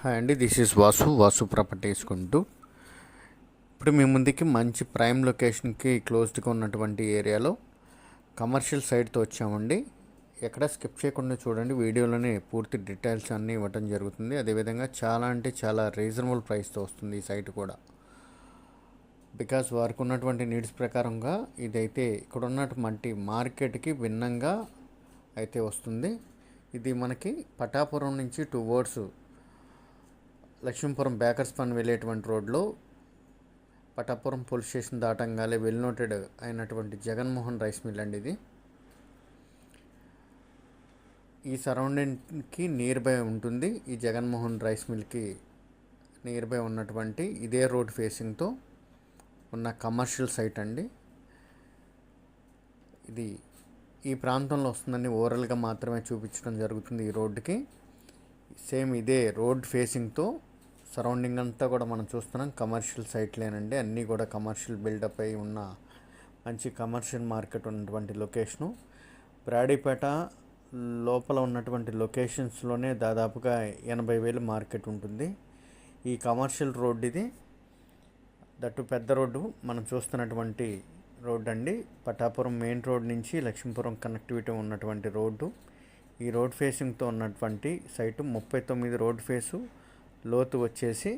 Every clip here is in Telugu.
హాయ్ అండి, this is Vasu properties Guntur. ఇప్పుడు మీ ముందుకి మంచి ప్రైమ్ లొకేషన్కి క్లోజ్డ్గా ఉన్నటువంటి ఏరియాలో కమర్షియల్ సైట్తో వచ్చామండి. ఎక్కడ స్కిప్ చేయకుండా చూడండి, వీడియోలోనే పూర్తి డీటెయిల్స్ అన్నీ ఇవ్వటం జరుగుతుంది. అదేవిధంగా చాలా రీజనబుల్ ప్రైస్తో వస్తుంది ఈ సైట్ కూడా. బికాస్ వారికి ఉన్నటువంటి నీడ్స్ ప్రకారంగా ఇదైతే ఇక్కడ ఉన్నటువంటి మార్కెట్కి భిన్నంగా అయితే వస్తుంది. ఇది మనకి పటాపురం నుంచి టువర్డ్స్ లక్ష్మీపురం బేకర్స్ పని వెళ్ళేటువంటి రోడ్లో పటాపురం పోలీస్ స్టేషన్ దాటంగానే వెల్ నోటెడ్ అయినటువంటి జగన్మోహన్ రైస్ మిల్ అండి. ఇది ఈ సరౌండింగ్కి నియర్ బై ఉంటుంది. ఈ జగన్మోహన్ రైస్ మిల్కి నియర్ బై ఉన్నటువంటి ఇదే రోడ్ ఫేసింగ్తో ఉన్న కమర్షియల్ సైట్ అండి. ఇది ఈ ప్రాంతంలో వస్తుందని ఓవరాల్గా మాత్రమే చూపించడం జరుగుతుంది. ఈ రోడ్డుకి సేమ్ ఇదే రోడ్ ఫేసింగ్తో సరౌండింగ్ అంతా కూడా మనం చూస్తున్నాం కమర్షియల్ సైట్లేనండి. అన్నీ కూడా కమర్షియల్ బిల్డప్ అయి ఉన్న మంచి కమర్షియల్ మార్కెట్ ఉన్నటువంటి లొకేషను. బ్రాడీపేట లోపల ఉన్నటువంటి లొకేషన్స్లోనే దాదాపుగా 80,000 మార్కెట్ ఉంటుంది. ఈ కమర్షియల్ రోడ్ ఇది, దట్టు పెద్ద రోడ్డు మనం చూస్తున్నటువంటి రోడ్డు అండి. పటాపురం మెయిన్ రోడ్ నుంచి లక్ష్మీపురం కనెక్టివిటీ ఉన్నటువంటి రోడ్డు. ఈ రోడ్ ఫేసింగ్తో ఉన్నటువంటి సైటు 39 రోడ్ ఫేసు, లోతు వచ్చేసి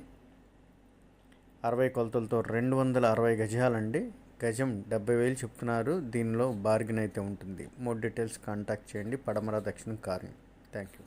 60 కొలతలతో 260 గజాలండి. గజం 70,000 చెప్తున్నారు. దీనిలో బార్గెన్ అయితే ఉంటుంది. మోర్ డీటెయిల్స్ కాంటాక్ట్ చేయండి. పడమర దక్షిణం కారణం. Thank you.